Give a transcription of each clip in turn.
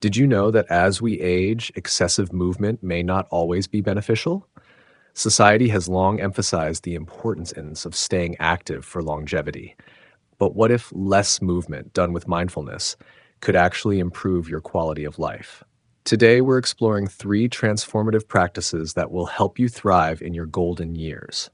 Did you know that as we age, excessive movement may not always be beneficial? Society has long emphasized the importance of staying active for longevity. But what if less movement done with mindfulness could actually improve your quality of life? Today, we're exploring three transformative practices that will help you thrive in your golden years.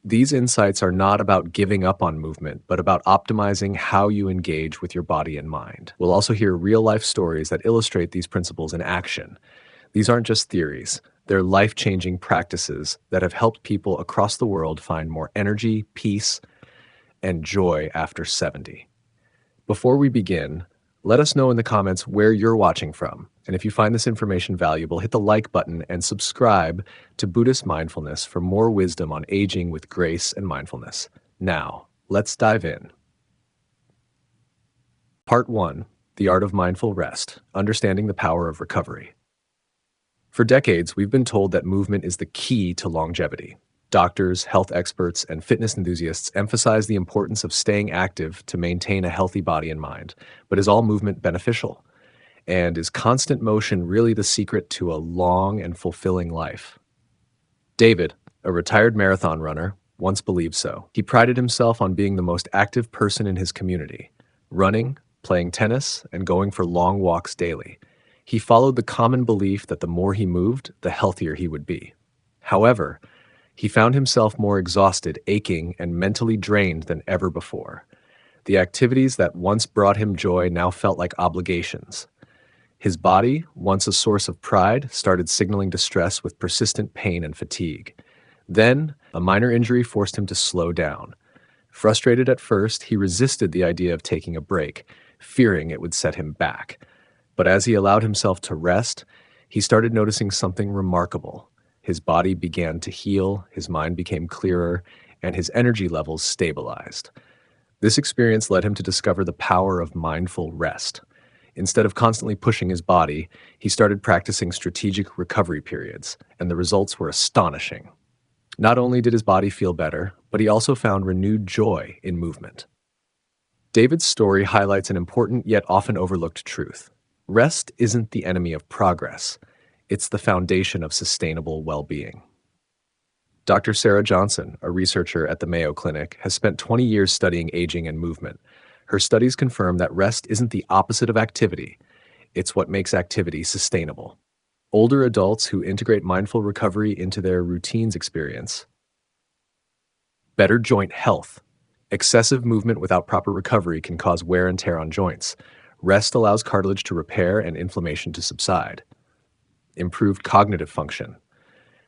These insights are not about giving up on movement, but about optimizing how you engage with your body and mind. We'll also hear real life stories that illustrate these principles in action. These aren't just theories, they're life changing practices that have helped people across the world find more energy, peace, and joy after 70. Before we begin, let us know in the comments where you're watching from. And if you find this information valuable, hit the like button and subscribe to Buddhist Mindfulness for more wisdom on aging with grace and mindfulness. Now, let's dive in. Part 1, The Art of Mindful Rest, Understanding the Power of Recovery. For decades, we've been told that movement is the key to longevity. Doctors, health experts, and fitness enthusiasts emphasize the importance of staying active to maintain a healthy body and mind. But is all movement beneficial? And is constant motion really the secret to a long and fulfilling life? David, a retired marathon runner, once believed so. He prided himself on being the most active person in his community, running, playing tennis, and going for long walks daily. He followed the common belief that the more he moved, the healthier he would be. However, he found himself more exhausted, aching, and mentally drained than ever before. The activities that once brought him joy now felt like obligations. His body, once a source of pride, started signaling distress with persistent pain and fatigue. Then, a minor injury forced him to slow down. Frustrated at first, he resisted the idea of taking a break, fearing it would set him back. But as he allowed himself to rest, he started noticing something remarkable. His body began to heal, his mind became clearer, and his energy levels stabilized. This experience led him to discover the power of mindful rest. Instead of constantly pushing his body, he started practicing strategic recovery periods, and the results were astonishing. Not only did his body feel better, but he also found renewed joy in movement. David's story highlights an important yet often overlooked truth. Rest isn't the enemy of progress. It's the foundation of sustainable well-being. Dr. Sarah Johnson, a researcher at the Mayo Clinic, has spent 20 years studying aging and movement. Her studies confirm that rest isn't the opposite of activity. It's what makes activity sustainable. Older adults who integrate mindful recovery into their routines experience better joint health. Excessive movement without proper recovery can cause wear and tear on joints. Rest allows cartilage to repair and inflammation to subside. Improved cognitive function.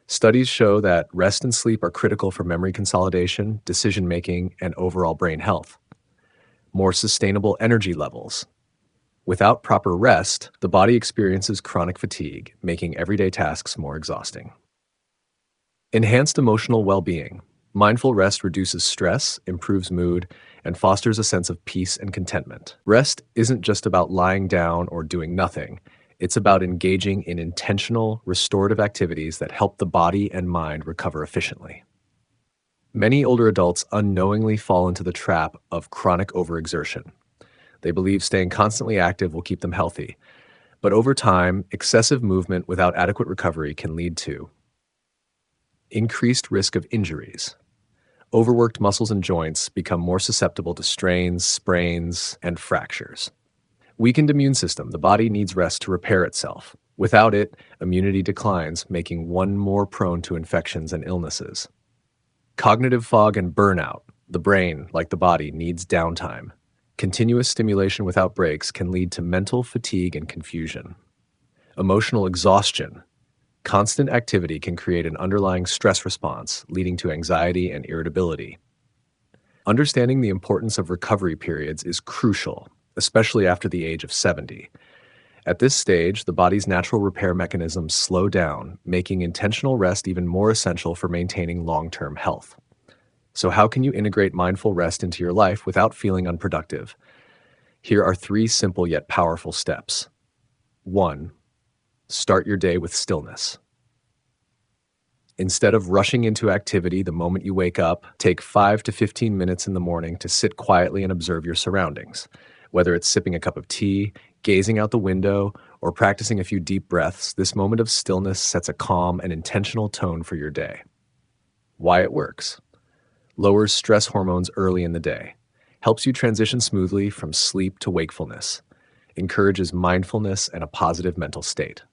Studies show that rest and sleep are critical for memory consolidation, decision-making, and overall brain health. More sustainable energy levels. Without proper rest, the body experiences chronic fatigue, making everyday tasks more exhausting. Enhanced emotional well-being. Mindful rest reduces stress, improves mood, and fosters a sense of peace and contentment. Rest isn't just about lying down or doing nothing. It's about engaging in intentional, restorative activities that help the body and mind recover efficiently. Many older adults unknowingly fall into the trap of chronic overexertion. They believe staying constantly active will keep them healthy. But over time, excessive movement without adequate recovery can lead to increased risk of injuries. Overworked muscles and joints become more susceptible to strains, sprains, and fractures. Weakened immune system. The body needs rest to repair itself. Without it, immunity declines, making one more prone to infections and illnesses. Cognitive fog and burnout. The brain, like the body, needs downtime. Continuous stimulation without breaks can lead to mental fatigue and confusion. Emotional exhaustion. Constant activity can create an underlying stress response, leading to anxiety and irritability. Understanding the importance of recovery periods is crucial, especially after the age of 70. At this stage, the body's natural repair mechanisms slow down, making intentional rest even more essential for maintaining long-term health. So how can you integrate mindful rest into your life without feeling unproductive? Here are 3 simple yet powerful steps. 1. Start your day with stillness. Instead of rushing into activity the moment you wake up, take 5 to 15 minutes in the morning to sit quietly and observe your surroundings. Whether it's sipping a cup of tea, Gazing out the window or practicing a few deep breaths, this moment of stillness sets a calm and intentional tone for your day. Why it works. Lowers stress hormones early in the day. Helps you transition smoothly from sleep to wakefulness. Encourages mindfulness and a positive mental state.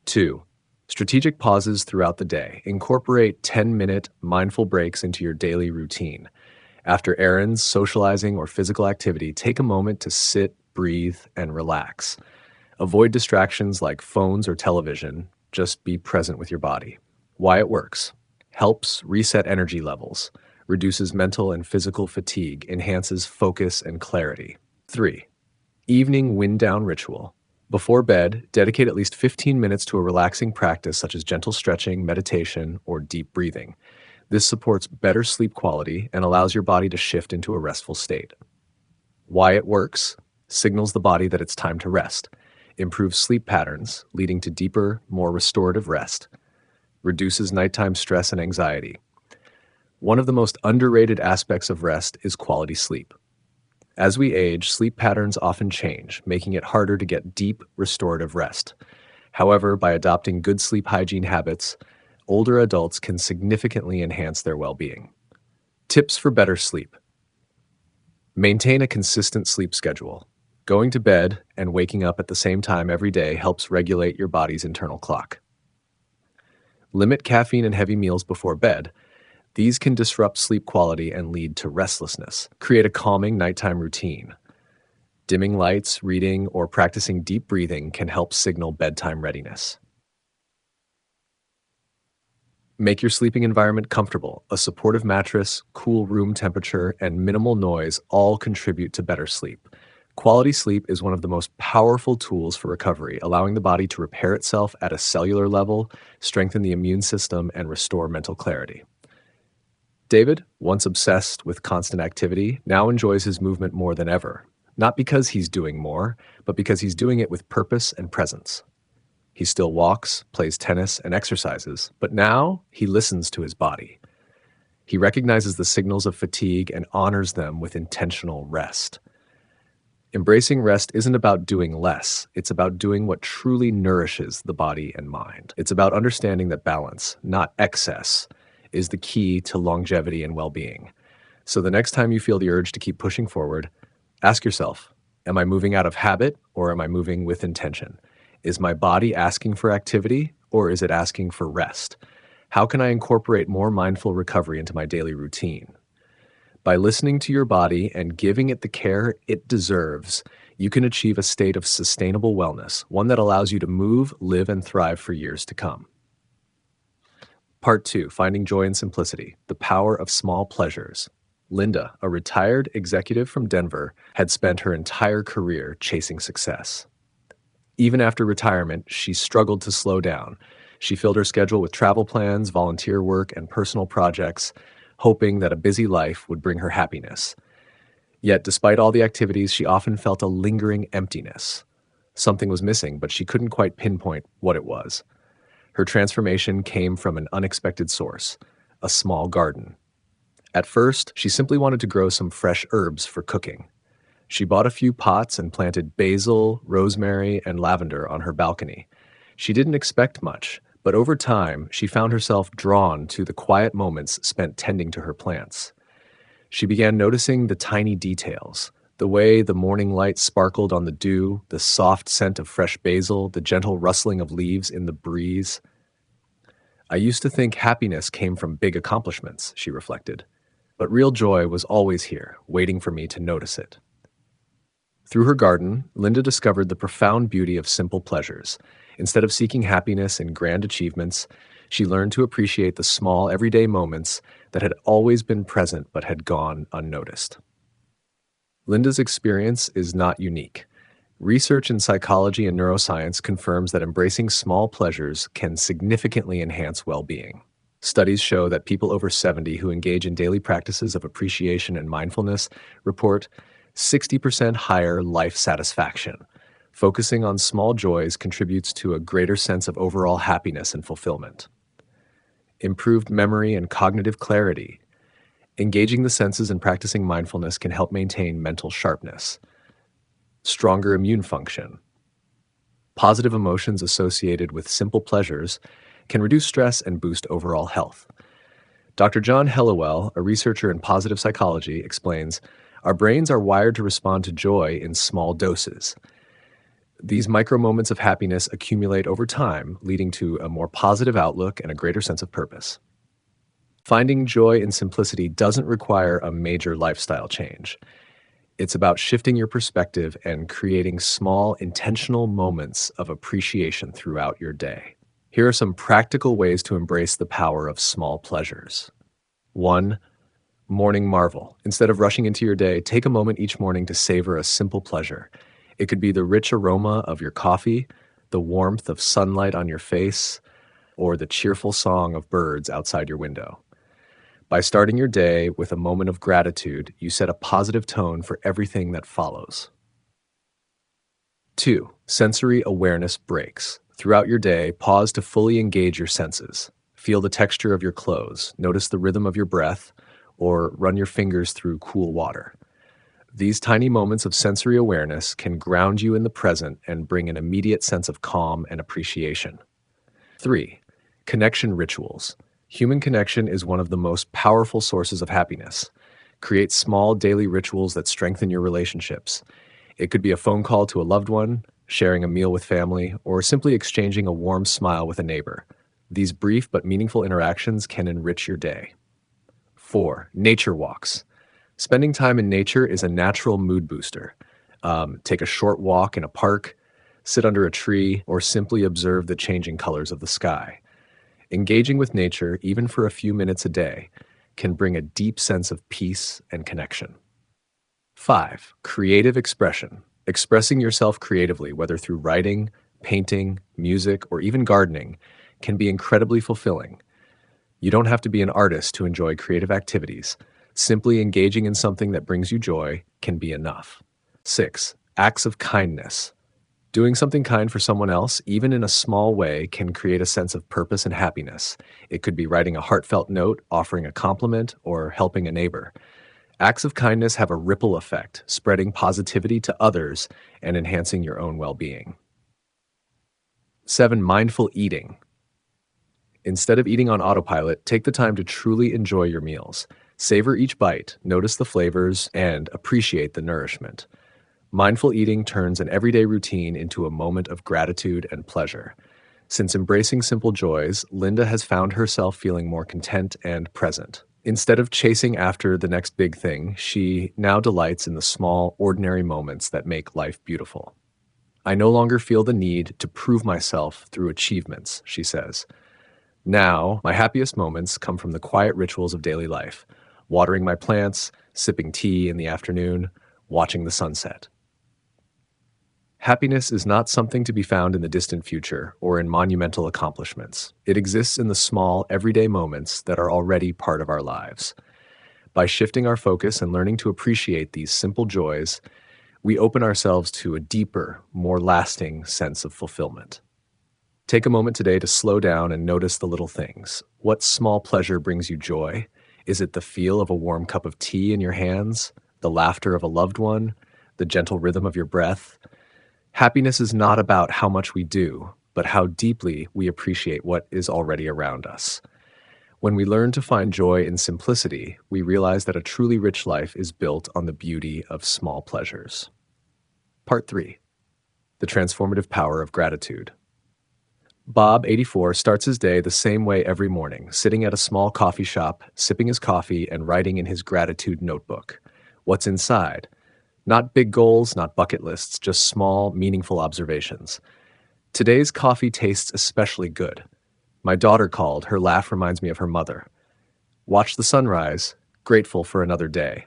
2. Strategic pauses throughout the day. Incorporate 10-minute mindful breaks into your daily routine. After errands, socializing, or physical activity, take a moment to sit, breathe, and relax. Avoid distractions like phones or television. Just be present with your body. Why it works. Helps reset energy levels. Reduces mental and physical fatigue. Enhances focus and clarity. 3. Evening wind-down ritual. Before bed, dedicate at least 15 minutes to a relaxing practice such as gentle stretching, meditation, or deep breathing. This supports better sleep quality and allows your body to shift into a restful state. Why it works. Signals the body that it's time to rest. Improves sleep patterns, leading to deeper, more restorative rest. Reduces nighttime stress and anxiety. One of the most underrated aspects of rest is quality sleep. As we age, sleep patterns often change, making it harder to get deep, restorative rest. However, by adopting good sleep hygiene habits, older adults can significantly enhance their well-being. Tips for better sleep. Maintain a consistent sleep schedule. Going to bed and waking up at the same time every day helps regulate your body's internal clock. Limit caffeine and heavy meals before bed. These can disrupt sleep quality and lead to restlessness. Create a calming nighttime routine. Dimming lights, reading, or practicing deep breathing can help signal bedtime readiness. Make your sleeping environment comfortable. A supportive mattress, cool room temperature, and minimal noise all contribute to better sleep. Quality sleep is one of the most powerful tools for recovery, allowing the body to repair itself at a cellular level, strengthen the immune system, and restore mental clarity. David, once obsessed with constant activity, now enjoys his movement more than ever, not because he's doing more, but because he's doing it with purpose and presence. He still walks, plays tennis, and exercises, but now he listens to his body. He recognizes the signals of fatigue and honors them with intentional rest. Embracing rest isn't about doing less, it's about doing what truly nourishes the body and mind. It's about understanding that balance, not excess, is the key to longevity and well-being. So the next time you feel the urge to keep pushing forward, ask yourself, am I moving out of habit or am I moving with intention? Is my body asking for activity or is it asking for rest? How can I incorporate more mindful recovery into my daily routine? By listening to your body and giving it the care it deserves, you can achieve a state of sustainable wellness, one that allows you to move, live, and thrive for years to come. Part 2, Finding Joy in Simplicity, The Power of Small Pleasures. Linda, a retired executive from Denver, had spent her entire career chasing success. Even after retirement, she struggled to slow down. She filled her schedule with travel plans, volunteer work, and personal projects, hoping that a busy life would bring her happiness. Yet, despite all the activities, she often felt a lingering emptiness. Something was missing, but she couldn't quite pinpoint what it was. Her transformation came from an unexpected source, a small garden. At first, she simply wanted to grow some fresh herbs for cooking. She bought a few pots and planted basil, rosemary, and lavender on her balcony. She didn't expect much, but over time, she found herself drawn to the quiet moments spent tending to her plants. She began noticing the tiny details, the way the morning light sparkled on the dew, the soft scent of fresh basil, the gentle rustling of leaves in the breeze. I used to think happiness came from big accomplishments, she reflected, but real joy was always here, waiting for me to notice it. Through her garden, Linda discovered the profound beauty of simple pleasures. Instead of seeking happiness in grand achievements, she learned to appreciate the small, everyday moments that had always been present but had gone unnoticed. Linda's experience is not unique. Research in psychology and neuroscience confirms that embracing small pleasures can significantly enhance well-being. Studies show that people over 70 who engage in daily practices of appreciation and mindfulness report 60% higher life satisfaction. Focusing on small joys contributes to a greater sense of overall happiness and fulfillment. Improved memory and cognitive clarity. Engaging the senses and practicing mindfulness can help maintain mental sharpness. stronger immune function. Positive emotions associated with simple pleasures can reduce stress and boost overall health. Dr. John Helliwell, a researcher in positive psychology, explains, our brains are wired to respond to joy in small doses. These micro moments of happiness accumulate over time, leading to a more positive outlook and a greater sense of purpose. Finding joy in simplicity doesn't require a major lifestyle change. It's about shifting your perspective and creating small, intentional moments of appreciation throughout your day. Here are some practical ways to embrace the power of small pleasures. 1. Morning marvel. Instead of rushing into your day, take a moment each morning to savor a simple pleasure. It could be the rich aroma of your coffee, the warmth of sunlight on your face, or the cheerful song of birds outside your window. By starting your day with a moment of gratitude, you set a positive tone for everything that follows. 2. Sensory awareness breaks. Throughout your day, pause to fully engage your senses. Feel the texture of your clothes, notice the rhythm of your breath, or run your fingers through cool water. These tiny moments of sensory awareness can ground you in the present and bring an immediate sense of calm and appreciation. 3. Connection rituals. Human connection is one of the most powerful sources of happiness. Create small daily rituals that strengthen your relationships. It could be a phone call to a loved one, sharing a meal with family, or simply exchanging a warm smile with a neighbor. These brief but meaningful interactions can enrich your day. 4. Nature walks. Spending time in nature is a natural mood booster. Take a short walk in a park, sit under a tree, or simply observe the changing colors of the sky. Engaging with nature, even for a few minutes a day, can bring a deep sense of peace and connection. 5. Creative expression. Expressing yourself creatively, whether through writing, painting, music, or even gardening, can be incredibly fulfilling. You don't have to be an artist to enjoy creative activities. Simply engaging in something that brings you joy can be enough. 6. Acts of kindness. Doing something kind for someone else, even in a small way, can create a sense of purpose and happiness. It could be writing a heartfelt note, offering a compliment, or helping a neighbor. Acts of kindness have a ripple effect, spreading positivity to others and enhancing your own well-being. 7. Mindful eating. Instead of eating on autopilot, take the time to truly enjoy your meals. Savor each bite, notice the flavors, and appreciate the nourishment. Mindful eating turns an everyday routine into a moment of gratitude and pleasure. Since embracing simple joys, Linda has found herself feeling more content and present. Instead of chasing after the next big thing, she now delights in the small, ordinary moments that make life beautiful. I no longer feel the need to prove myself through achievements, she says. Now, my happiest moments come from the quiet rituals of daily life, watering my plants, sipping tea in the afternoon, watching the sunset. Happiness is not something to be found in the distant future or in monumental accomplishments. It exists in the small, everyday moments that are already part of our lives. By shifting our focus and learning to appreciate these simple joys, we open ourselves to a deeper, more lasting sense of fulfillment. Take a moment today to slow down and notice the little things. What small pleasure brings you joy? Is it the feel of a warm cup of tea in your hands, the laughter of a loved one, the gentle rhythm of your breath? Happiness is not about how much we do, but how deeply we appreciate what is already around us. When we learn to find joy in simplicity, we realize that a truly rich life is built on the beauty of small pleasures. Part 3. The transformative power of gratitude. Bob, 84, starts his day the same way every morning, sitting at a small coffee shop, sipping his coffee, and writing in his gratitude notebook. What's inside? Not big goals, not bucket lists, just small, meaningful observations. Today's coffee tastes especially good. My daughter called. Her laugh reminds me of her mother. Watch the sunrise, grateful for another day.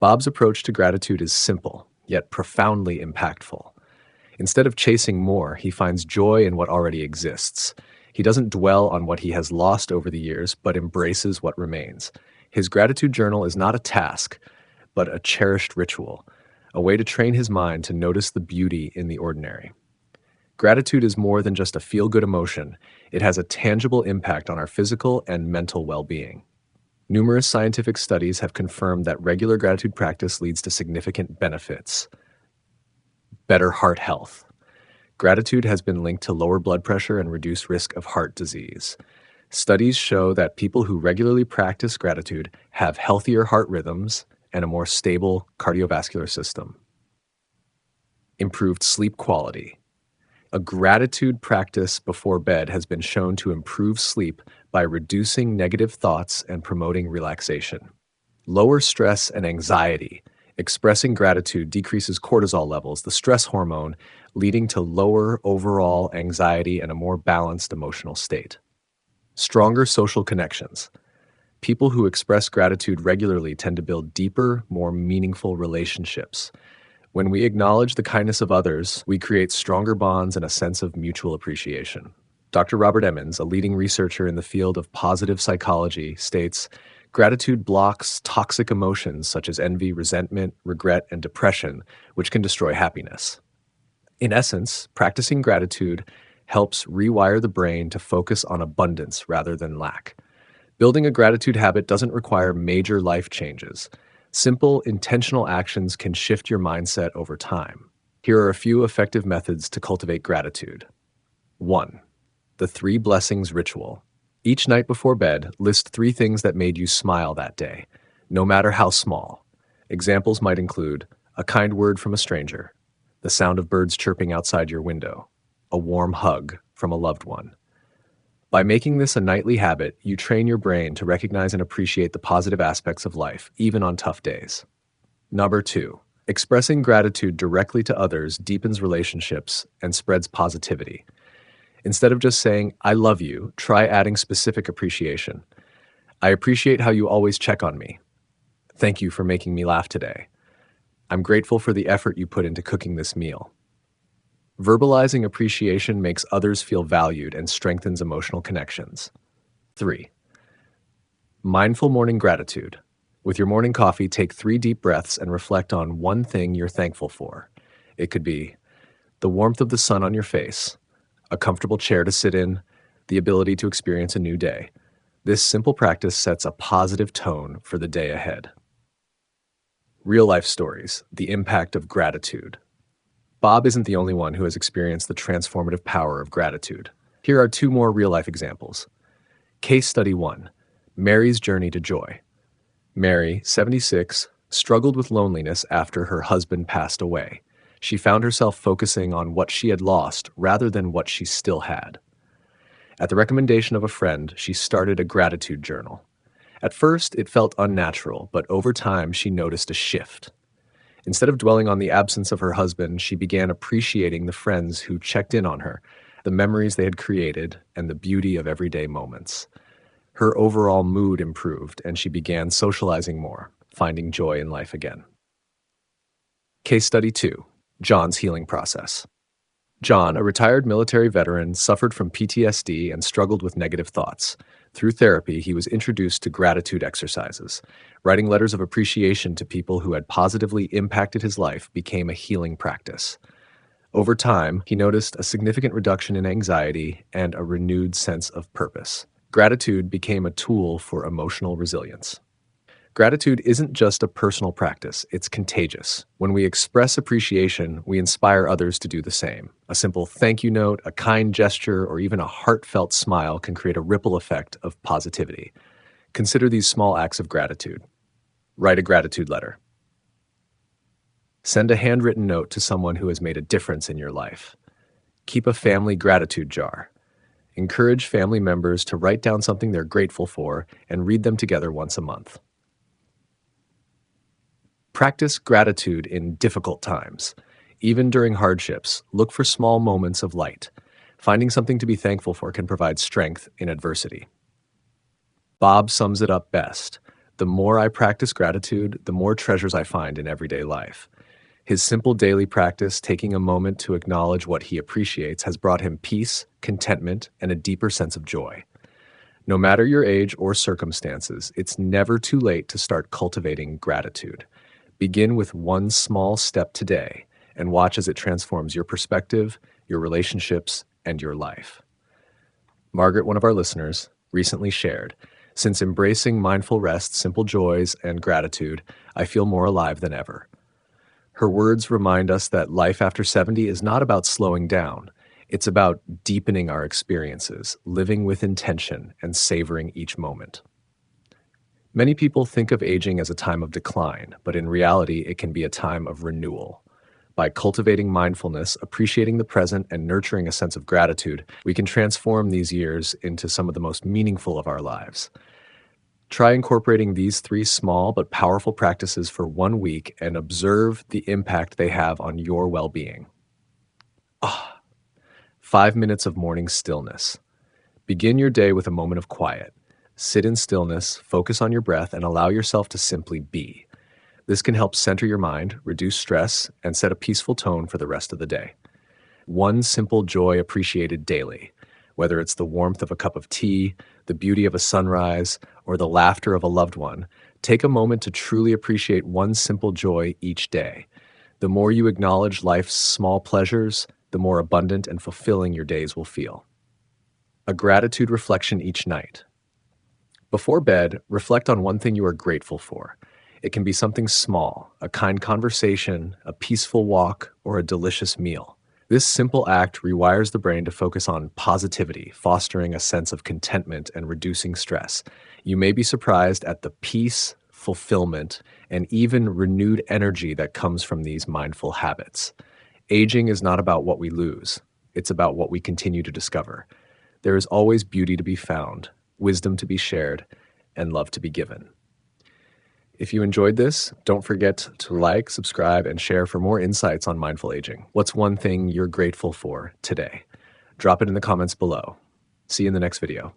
Bob's approach to gratitude is simple, yet profoundly impactful. Instead of chasing more, he finds joy in what already exists. He doesn't dwell on what he has lost over the years, but embraces what remains. His gratitude journal is not a task, but a cherished ritual, a way to train his mind to notice the beauty in the ordinary. Gratitude is more than just a feel-good emotion. It has a tangible impact on our physical and mental well-being. Numerous scientific studies have confirmed that regular gratitude practice leads to significant benefits. Better heart health. Gratitude has been linked to lower blood pressure and reduced risk of heart disease. Studies show that people who regularly practice gratitude have healthier heart rhythms and a more stable cardiovascular system. Improved sleep quality. A gratitude practice before bed has been shown to improve sleep by reducing negative thoughts and promoting relaxation. Lower stress and anxiety. Expressing gratitude decreases cortisol levels, the stress hormone, leading to lower overall anxiety and a more balanced emotional state. Stronger social connections. People who express gratitude regularly tend to build deeper, more meaningful relationships. When we acknowledge the kindness of others, we create stronger bonds and a sense of mutual appreciation. Dr. Robert Emmons, a leading researcher in the field of positive psychology, states, "Gratitude blocks toxic emotions such as envy, resentment, regret, and depression, which can destroy happiness." In essence, practicing gratitude helps rewire the brain to focus on abundance rather than lack. Building a gratitude habit doesn't require major life changes. Simple, intentional actions can shift your mindset over time. Here are a few effective methods to cultivate gratitude. 1. The 3 blessings ritual. Each night before bed, list 3 things that made you smile that day, no matter how small. Examples might include a kind word from a stranger, the sound of birds chirping outside your window, a warm hug from a loved one. By making this a nightly habit, you train your brain to recognize and appreciate the positive aspects of life, even on tough days. Number 2, expressing gratitude directly to others deepens relationships and spreads positivity. Instead of just saying, "I love you," try adding specific appreciation. "I appreciate how you always check on me. Thank you for making me laugh today. I'm grateful for the effort you put into cooking this meal." Verbalizing appreciation makes others feel valued and strengthens emotional connections. 3. Mindful morning gratitude. With your morning coffee, take 3 deep breaths and reflect on one thing you're thankful for. It could be the warmth of the sun on your face, a comfortable chair to sit in, the ability to experience a new day. This simple practice sets a positive tone for the day ahead. Real-life stories, the impact of gratitude. Bob isn't the only one who has experienced the transformative power of gratitude. Here are 2 more real-life examples. Case Study 1, Mary's Journey to Joy. Mary, 76, struggled with loneliness after her husband passed away. She found herself focusing on what she had lost rather than what she still had. At the recommendation of a friend, she started a gratitude journal. At first, it felt unnatural, but over time, she noticed a shift. Instead of dwelling on the absence of her husband, she began appreciating the friends who checked in on her, the memories they had created, and the beauty of everyday moments. Her overall mood improved, and she began socializing more, finding joy in life again. Case Study 2, John's healing process. John, a retired military veteran, suffered from PTSD and struggled with negative thoughts. Through therapy, he was introduced to gratitude exercises. Writing letters of appreciation to people who had positively impacted his life became a healing practice. Over time, he noticed a significant reduction in anxiety and a renewed sense of purpose. Gratitude became a tool for emotional resilience. Gratitude isn't just a personal practice, it's contagious. When we express appreciation, we inspire others to do the same. A simple thank you note, a kind gesture, or even a heartfelt smile can create a ripple effect of positivity. Consider these small acts of gratitude. Write a gratitude letter. Send a handwritten note to someone who has made a difference in your life. Keep a family gratitude jar. Encourage family members to write down something they're grateful for and read them together once a month. Practice gratitude in difficult times. Even during hardships, look for small moments of light. Finding something to be thankful for can provide strength in adversity. Bob sums it up best. The more I practice gratitude, the more treasures I find in everyday life. His simple daily practice, taking a moment to acknowledge what he appreciates, has brought him peace, contentment, and a deeper sense of joy. No matter your age or circumstances, it's never too late to start cultivating gratitude. Begin with one small step today and watch as it transforms your perspective, your relationships, and your life. Margaret, one of our listeners, recently shared, "Since embracing mindful rest, simple joys, and gratitude, I feel more alive than ever." Her words remind us that life after 70 is not about slowing down. It's about deepening our experiences, living with intention, and savoring each moment. Many people think of aging as a time of decline, but in reality, it can be a time of renewal. By cultivating mindfulness, appreciating the present, and nurturing a sense of gratitude, we can transform these years into some of the most meaningful of our lives. Try incorporating these 3 small but powerful practices for 1 week and observe the impact they have on your well-being. 5 minutes of morning stillness. Begin your day with a moment of quiet. Sit in stillness, focus on your breath, and allow yourself to simply be. This can help center your mind, reduce stress, and set a peaceful tone for the rest of the day. 1 simple joy appreciated daily. Whether it's the warmth of a cup of tea, the beauty of a sunrise, or the laughter of a loved one, take a moment to truly appreciate 1 simple joy each day. The more you acknowledge life's small pleasures, the more abundant and fulfilling your days will feel. A gratitude reflection each night. Before bed, reflect on 1 thing you are grateful for. It can be something small, a kind conversation, a peaceful walk, or a delicious meal. This simple act rewires the brain to focus on positivity, fostering a sense of contentment and reducing stress. You may be surprised at the peace, fulfillment, and even renewed energy that comes from these mindful habits. Aging is not about what we lose. It's about what we continue to discover. There is always beauty to be found, wisdom to be shared, and love to be given. If you enjoyed this, don't forget to like, subscribe, and share for more insights on mindful aging. What's 1 thing you're grateful for today? Drop it in the comments below. See you in the next video.